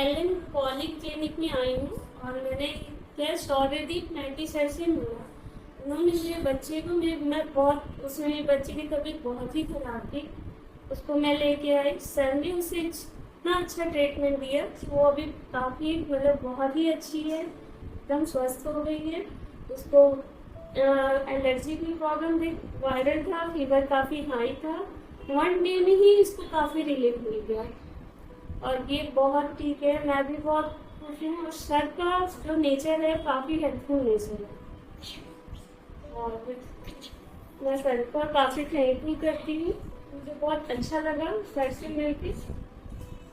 Elon poly clinic में आई हूँ और मैंने टेस्ट ऑलरेडी 96 से मिला। उन्होंने मेरे बच्चे को मैं बहुत उसमें मेरे बच्चे की तबीयत बहुत ही खराब थी, उसको मैं लेके आई। सर ने उसे इतना अच्छा ट्रीटमेंट दिया, वो अभी काफ़ी मतलब बहुत ही अच्छी है, एकदम स्वस्थ हो गई है। उसको एलर्जी की प्रॉब्लम थी, वायरल था, फीवर काफ़ी हाई था, 1 डे में ही इसको काफ़ी रिलीफ मिल गया और ये बहुत ठीक है। मैं भी बहुत खुश हूँ और सर का जो नेचर है काफ़ी हेल्पफुल नेचर है और मैं सर का काफ़ी थैंकफुल करती हूँ। मुझे बहुत अच्छा लगा सर से मिलकर।